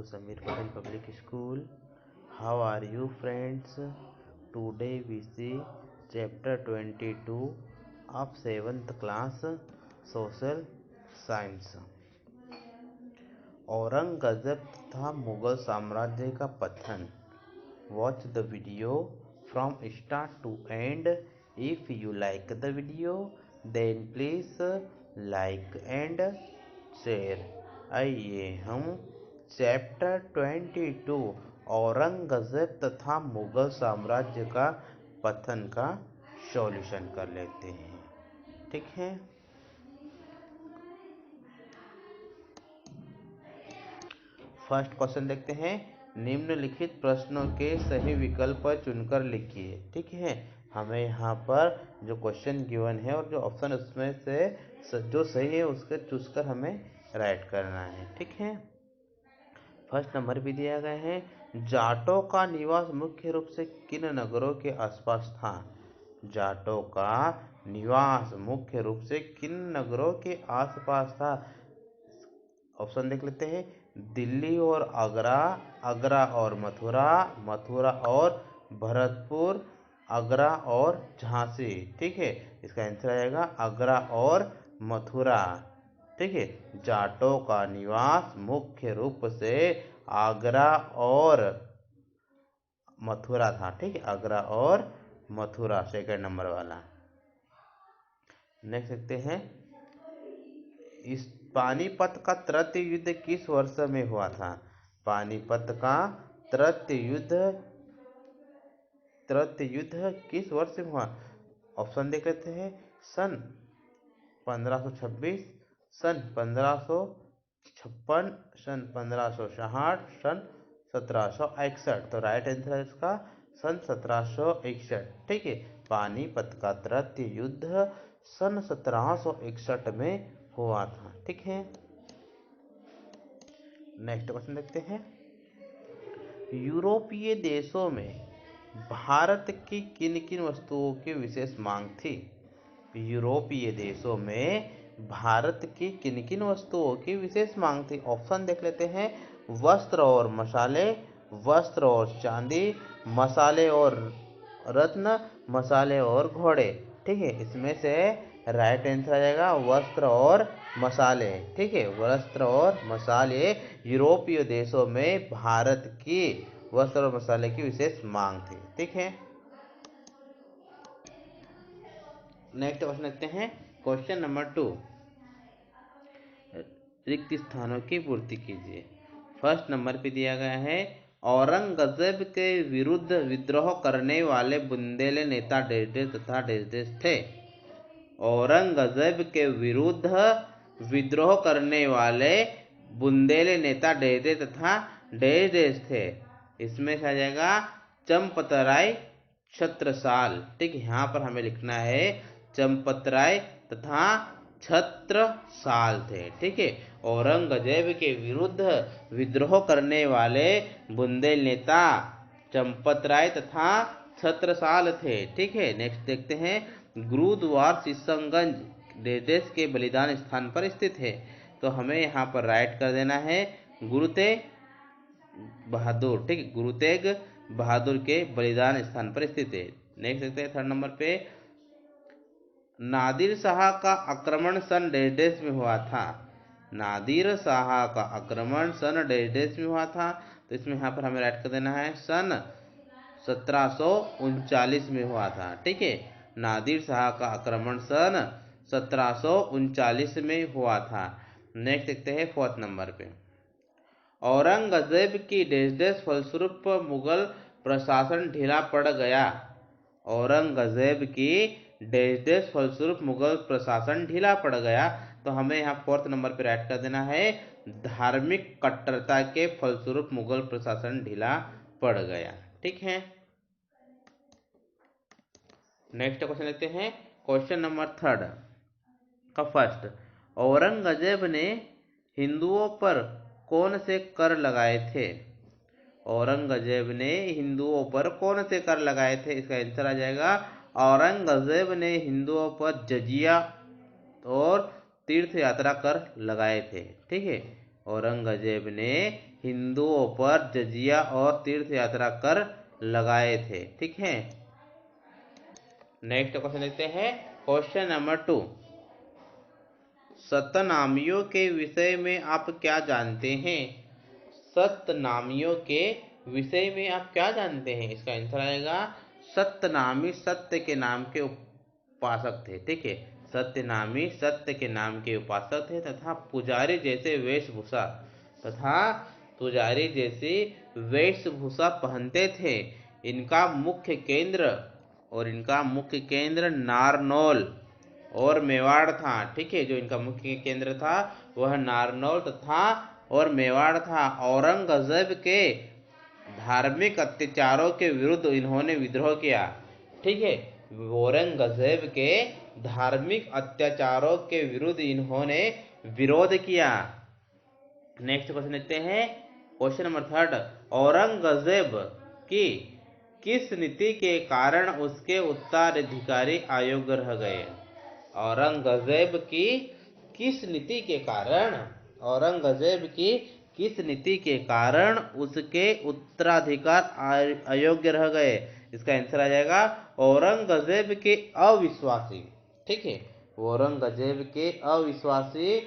to Samir Patel Public School. How are you friends? Today we see chapter 22 of 7th class Social Science. Aurangzeb तथा मुगल साम्राज्य का पतन. Watch the video from start to end. If you like the video, then please like and share. आइए हम chapter 22 Aurangzeb तथा मुगल साम्राज्य का पतन का सॉल्यूशन कर लेते हैं. ठीक है. फर्स्ट क्वेश्चन देखते हैं. निम्नलिखित प्रश्नों के सही विकल्प चुनकर लिखिए. ठीक है. हमें यहाँ पर जो क्वेश्चन गिवन है और जो ऑप्शन उसमें से जो सही है उसके चूज कर हमें राइट करना है. ठीक है. फर्स्ट नंबर भी दिया गया है. जाटों का निवास मुख्य रूप से किन नगरों के आसपास था. जाटों का निवास मुख्य रूप से किन नगरों के आसपास था. ऑप्शन देख लेते हैं. दिल्ली और आगरा, आगरा और मथुरा, मथुरा और भरतपुर, आगरा और झांसी. ठीक है. इसका आंसर आएगा आगरा और मथुरा. ठीक है. जाटों का निवास मुख्य रूप से आगरा और मथुरा था. ठीक है. आगरा और मथुरा सेकंड नंबर वाला. नेक्स्ट देखते हैं. इस पानीपत का तृतीय युद्ध किस वर्ष में हुआ था. पानीपत का तृतीय युद्ध किस वर्ष में हुआ. ऑप्शन देख लेते हैं. सन 1526, सन 1556, सन 1566, सन 1761. तो राइट आंसर है इसका सन 1761. ठीक है. पानीपत का तृतीय युद्ध सन 1761 में हुआ था. ठीक है. नेक्स्ट क्वेश्चन देखते हैं. यूरोपीय देशों में भारत की किन किन वस्तुओं की विशेष मांग थी. यूरोपीय देशों में भारत की किन किन वस्तुओं की विशेष मांग थी. ऑप्शन देख लेते हैं. वस्त्र और मसाले, वस्त्र और चांदी, मसाले और रत्न, मसाले और घोड़े. ठीक है. इसमें से राइट आंसर आ जाएगा वस्त्र और मसाले. ठीक है. वस्त्र और मसाले यूरोपीय देशों में भारत की वस्त्र और मसाले की विशेष मांग थी. ठीक है. नेक्स्ट क्वेश्चन देखते हैं. Question number 2. रिक्त स्थानों की पूर्ति कीजिए. फर्स्ट नंबर पे दिया गया है. औरंगजेब के विरुद्ध विद्रोह करने वाले बुंदेले नेता डेस तथा डेस थे. औरंगजेब के विरुद्ध विद्रोह करने वाले बुंदेले नेता डेस तथा डेस थे. इसमें से आ जाएगा चंपतराय छत्रसाल. ठीक है. यहाँ पर हमें लिखना है चंपतराय तथा छत्रसाल थे. ठीक है. औरंगजेब के विरुद्ध विद्रोह करने वाले बुंदेल नेता चंपतराय तथा छत्रसाल थे. ठीक है. नेक्स्ट देखते हैं. गुरुद्वार शीशमगंज देश के बलिदान स्थान पर स्थित है. तो हमें यहाँ पर राइट कर देना है गुरु तेग बहादुर. ठीक है. गुरु तेग बहादुर के बलिदान स्थान पर स्थित है. नेक्स्ट देखते हैं. थर्ड नंबर पे नादिर शाह का आक्रमण सन डेस में हुआ था. नादिर शाह का आक्रमण सन डेस में हुआ था. तो इसमें यहाँ पर हमें राइट कर देना है सन 1739 में हुआ था. ठीक है. नादिर शाह का आक्रमण सन 1739 में हुआ था. नेक्स्ट देखते हैं फोर्थ नंबर पे. औरंगजेब की डेस फलस्वरूप मुगल प्रशासन ढीला पड़ गया. औरंगजेब की डेस फलस्वरूप मुगल प्रशासन ढीला पड़ गया. तो हमें यहाँ फोर्थ नंबर पे राइट कर देना है धार्मिक कट्टरता के फलस्वरूप मुगल प्रशासन ढीला पड़ गया. ठीक है. नेक्स्ट क्वेश्चन देखते हैं. क्वेश्चन नंबर 3 का फर्स्ट. औरंगजेब ने हिंदुओं पर कौन से कर लगाए थे. औरंगजेब ने हिंदुओं पर कौन से कर लगाए थे. इसका आंसर आ जाएगा औरंगजेब ने हिंदुओं पर जजिया और तीर्थ यात्रा कर लगाए थे. ठीक है. औरंगजेब ने हिंदुओं पर जजिया और तीर्थ यात्रा कर लगाए थे। ठीक है, नेक्स्ट क्वेश्चन देखते हैं। क्वेश्चन नंबर 2, सतनामियों के विषय में आप क्या जानते हैं? सतनामियों के विषय में आप क्या जानते हैं? इसका आंसर आएगा सत्यनामी सत्य के नाम के उपासक थे। ठीक है, सत्यनामी सत्य के नाम के उपासक थे तथा पुजारी जैसे वेशभूषा पहनते थे। इनका मुख्य केंद्र नारनौल और मेवाड़ था। ठीक है, जो इनका मुख्य केंद्र था वह नारनौल तथा और मेवाड़ था। औरंगजेब के धार्मिक अत्याचारों के विरुद्ध इन्होंने विद्रोह किया। ठीक है, औरंगजेब के धार्मिक अत्याचारों के विरुद्ध इन्होंने विरोध किया। नेक्स्ट क्वेश्चन देखते हैं। क्वेश्चन नंबर 3, औरंगजेब की किस नीति के कारण उसके उत्तराधिकारी अयोग्य रह गए? औरंगजेब की किस नीति के कारण उसके उत्तराधिकार अयोग्य रह गए? इसका आंसर आ जाएगा औरंगजेब के अविश्वासी। ठीक है, औरंगजेब के अविश्वासी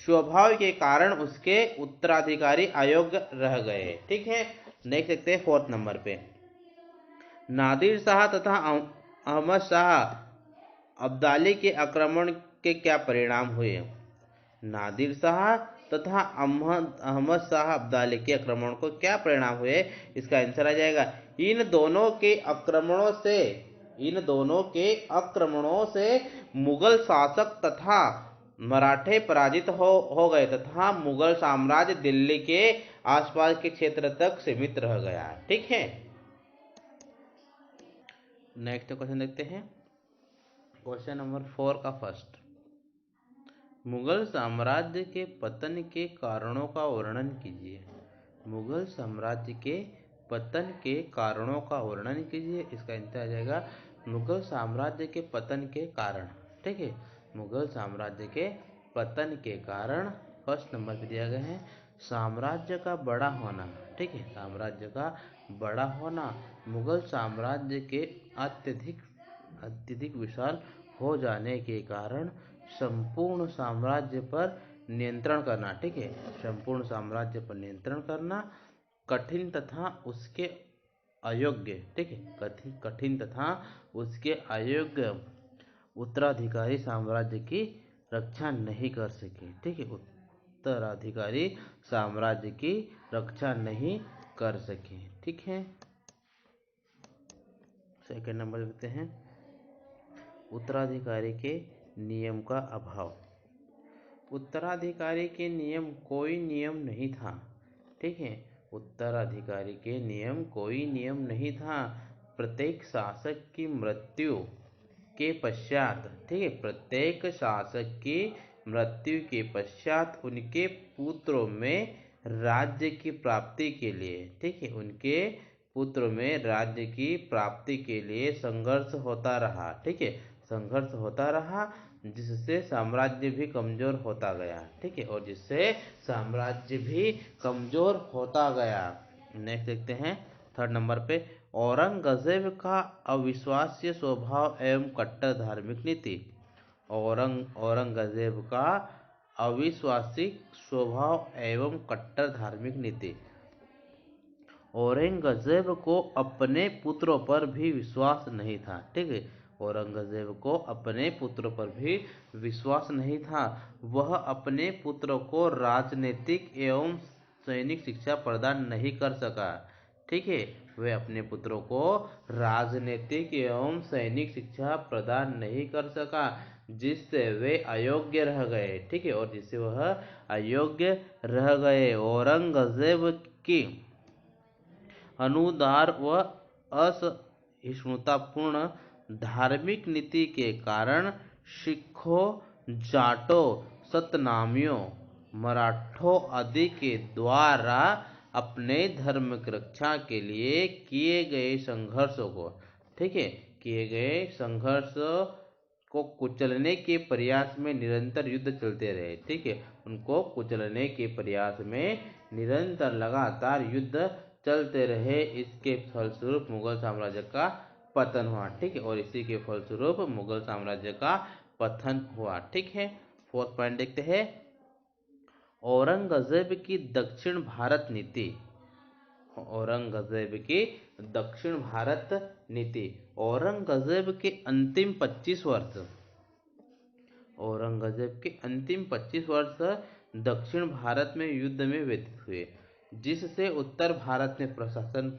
स्वभाव के कारण उसके उत्तराधिकारी अयोग्य रह गए। ठीक है, नेक्स्ट देखते हैं 4th नंबर पे। नादिर शाह तथा अहमद शाह अब्दाली के आक्रमण के क्या परिणाम हुए? नादिर शाह तथा अहमद शाह अब्दाली के आक्रमण को क्या परिणाम हुए? इसका आंसर आ जाएगा इन दोनों के आक्रमणों से मुगल शासक तथा मराठे पराजित हो गए तथा मुगल साम्राज्य दिल्ली के आसपास के क्षेत्र तक सीमित रह गया। ठीक है, नेक्स्ट क्वेश्चन देखते हैं। क्वेश्चन नंबर 4 का फर्स्ट, मुगल साम्राज्य के पतन के कारणों का वर्णन कीजिए। मुगल साम्राज्य के पतन के कारणों का वर्णन कीजिए। इसका आंसर आ जाएगा मुगल साम्राज्य के पतन के कारण। ठीक है, मुगल साम्राज्य के पतन के कारण फर्स्ट नंबर पे दिया गया है साम्राज्य का बड़ा होना। ठीक है, साम्राज्य का बड़ा होना, मुगल साम्राज्य के अत्यधिक विशाल हो जाने के कारण संपूर्ण साम्राज्य पर नियंत्रण करना। ठीक है, संपूर्ण साम्राज्य पर नियंत्रण करना कठिन तथा उसके अयोग्य। ठीक है, कठिन तथा उसके अयोग्य उत्तराधिकारी साम्राज्य की रक्षा नहीं कर सके। ठीक है, उत्तराधिकारी साम्राज्य की रक्षा नहीं कर सके। ठीक है, सेकंड नंबर देखते हैं। उत्तराधिकारी के नियम का अभाव। उत्तराधिकारी के नियम कोई नियम नहीं था। ठीक है, उत्तराधिकारी के नियम कोई नियम नहीं था। प्रत्येक शासक की मृत्यु के पश्चात, ठीक है, प्रत्येक शासक की मृत्यु के पश्चात उनके पुत्रों में राज्य की प्राप्ति के लिए, ठीक है, उनके पुत्र में राज्य की प्राप्ति के लिए संघर्ष होता रहा। ठीक है, संघर्ष होता रहा जिससे साम्राज्य भी कमजोर होता गया। ठीक है, और जिससे साम्राज्य भी कमजोर होता गया। नेक्स्ट देखते हैं 3rd नंबर पे, औरंगजेब का अविश्वास्य स्वभाव एवं कट्टर धार्मिक नीति। औरंगजेब का अविश्वासी स्वभाव एवं कट्टर धार्मिक नीति। औरंगजेब को अपने पुत्रों पर भी विश्वास नहीं था। ठीक है, औरंगजेब को अपने पुत्रों पर भी विश्वास नहीं था। वह अपने पुत्र को राजनीतिक एवं सैनिक शिक्षा प्रदान नहीं कर सका। ठीक है, वे अपने पुत्रों को राजनीतिक एवं सैनिक शिक्षा प्रदान नहीं कर सका, जिससे वे अयोग्य रह गए। ठीक है, और जिससे वह अयोग्य रह गए। औरंगजेब की अनुदार व असहिष्णुतापूर्ण धार्मिक नीति के कारण सिखों, जाटों, सतनामियों, मराठों आदि के द्वारा अपने धर्म की रक्षा के लिए किए गए संघर्षों को, ठीक है, किए गए संघर्ष को कुचलने के प्रयास में निरंतर युद्ध चलते रहे। ठीक है, उनको कुचलने के प्रयास में निरंतर लगातार युद्ध चलते रहे। इसके फलस्वरूप मुगल साम्राज्य का पतन हुआ। ठीक है, और इसी के फलस्वरूप मुगल साम्राज्य का पतन हुआ। ठीक है, फोर्थ पॉइंट देखते हैं, औरंगजेब की दक्षिण भारत नीति। औरंगजेब की दक्षिण भारत नीति। औरंगजेब के अंतिम 25 वर्ष, औरंगजेब के अंतिम 25 वर्ष दक्षिण भारत में युद्ध में व्यतीत हुए, जिससे उत्तर भारत में प्रशासन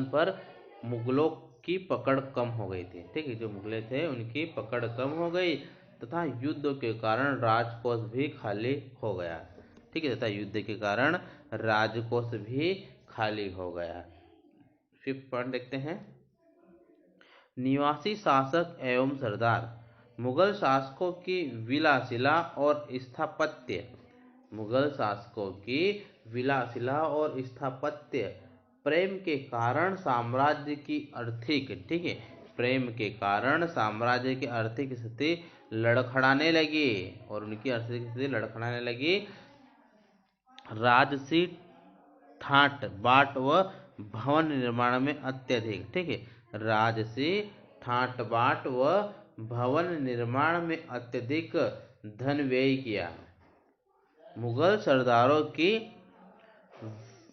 पर मुगलों की पकड़ कम हो गई थी। ठीक है, जो मुगले थे उनकी पकड़ कम हो गई तथा युद्ध के कारण राजकोष भी खाली हो गया। ठीक है, तथा युद्ध के कारण राजकोष भी खाली हो गया। फिफ्थ पॉइंट देखते हैं, निवासी शासक एवं सरदार। मुगल शासकों की विलासिता और स्थापत्य। मुगल शासकों की विलासिता और स्थापत्य प्रेम के कारण साम्राज्य की आर्थिक, ठीक है, प्रेम के कारण साम्राज्य की आर्थिक स्थिति लड़खड़ाने लगी और उनकी आर्थिक स्थिति लड़खड़ाने लगी। राजसी ठाट बाट व भवन निर्माण में अत्यधिक, ठीक है, राजसी ठाट बाट व भवन निर्माण में अत्यधिक धन व्यय किया। मुगल सरदारों की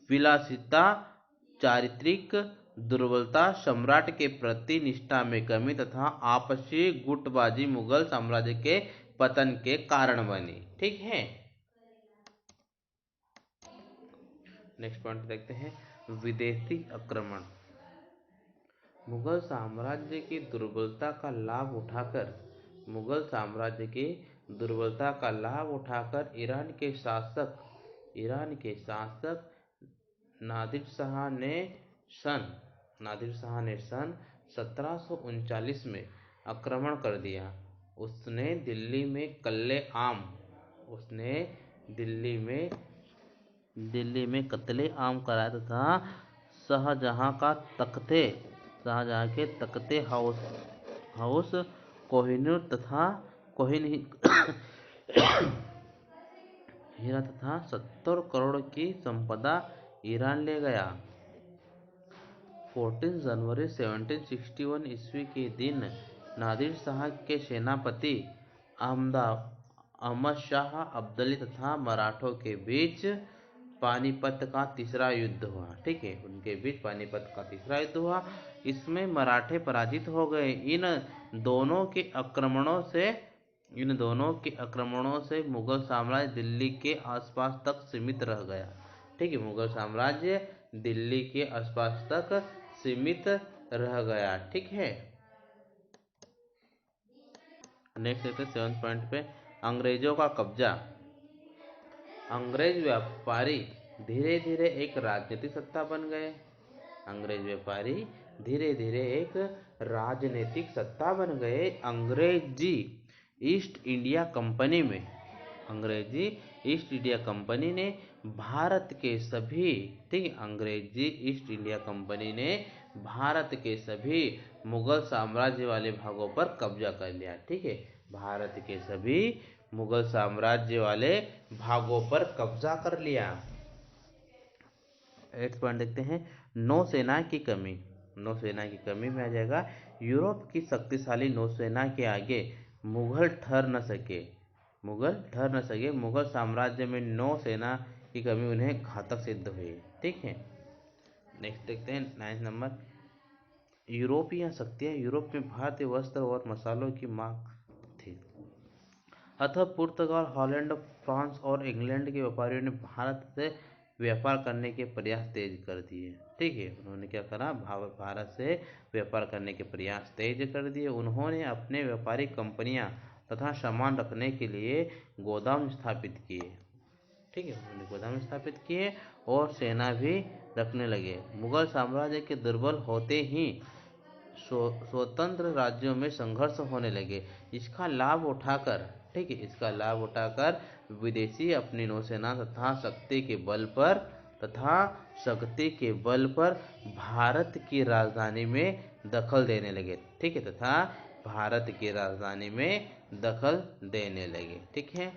विलासिता, चारित्रिक दुर्बलता, सम्राट के प्रति निष्ठा में कमी तथा आपसी गुटबाजी मुगल साम्राज्य के पतन के कारण बनी। ठीक है, नेक्स्ट पॉइंट देखते हैं, विदेशी आक्रमण। मुगल साम्राज्य की दुर्बलता का लाभ उठाकर, मुगल साम्राज्य की दुर्बलता का लाभ उठाकर ईरान के शासक नादिर शाह ने सन 1739 में आक्रमण कर दिया। उसने दिल्ली में कत्ले आम कराया तथा शाहजहां के तख्ते हाउस कोहिनूर तथा हीरा तथा 70 करोड़ की संपदा ईरान ले गया। 14 जनवरी 1761 ईस्वी के दिन नादिर शाह के सेनापति अहमद शाह अब्दाली तथा मराठों के बीच पानीपत का तीसरा युद्ध हुआ। ठीक है, उनके बीच पानीपत का तीसरा युद्ध हुआ। इसमें मराठे पराजित हो गए। इन दोनों के आक्रमणों से मुगल साम्राज्य दिल्ली के आसपास तक सीमित रह गया। ठीक है, मुगल साम्राज्य दिल्ली के आसपास तक सीमित रह गया। ठीक है, नेक्स्ट देखते हैं 7 पॉइंट पे, अंग्रेजों का कब्जा। अंग्रेज व्यापारी धीरे धीरे एक राजनीतिक सत्ता बन गए। अंग्रेज व्यापारी धीरे धीरे एक राजनीतिक सत्ता बन गए। अंग्रेजी ईस्ट इंडिया कंपनी ने भारत के सभी, ठीक, अंग्रेजी ईस्ट इंडिया कंपनी ने भारत के सभी मुगल साम्राज्य वाले भागों पर कब्जा कर लिया। ठीक है, भारत के सभी मुगल साम्राज्य वाले भागों पर कब्जा कर लिया। 8 पॉइंट देखते हैं, नौसेना की कमी। नौसेना की कमी में आ जाएगा, यूरोप की शक्तिशाली नौसेना के आगे मुगल ठहर न सके। मुगल साम्राज्य में नौसेना की कमी उन्हें घातक सिद्ध हुई। ठीक है, नेक्स्ट देखते हैं 9 नंबर, यूरोपीय शक्तियां। यूरोप में भारतीय वस्त्र और मसालों की मांग थी, अतः पुर्तगाल, हॉलैंड, फ्रांस और इंग्लैंड के व्यापारियों ने भारत से व्यापार करने के प्रयास तेज कर दिए। ठीक है, उन्होंने क्या करा, भारत से व्यापार करने के प्रयास तेज कर दिए। उन्होंने अपने व्यापारिक कंपनियां तथा सामान रखने के लिए गोदाम स्थापित किए। ठीक है, उन्होंने गोदाम स्थापित किए और सेना भी रखने लगे। मुगल साम्राज्य के दुर्बल होते ही स्वतंत्र राज्यों में संघर्ष होने लगे। इसका लाभ उठाकर, ठीक है, इसका लाभ उठाकर विदेशी अपनी नौसेना तथा शक्ति के बल पर भारत की राजधानी में दखल देने लगे। ठीक है, तथा भारत की राजधानी में दखल देने लगे। ठीक है।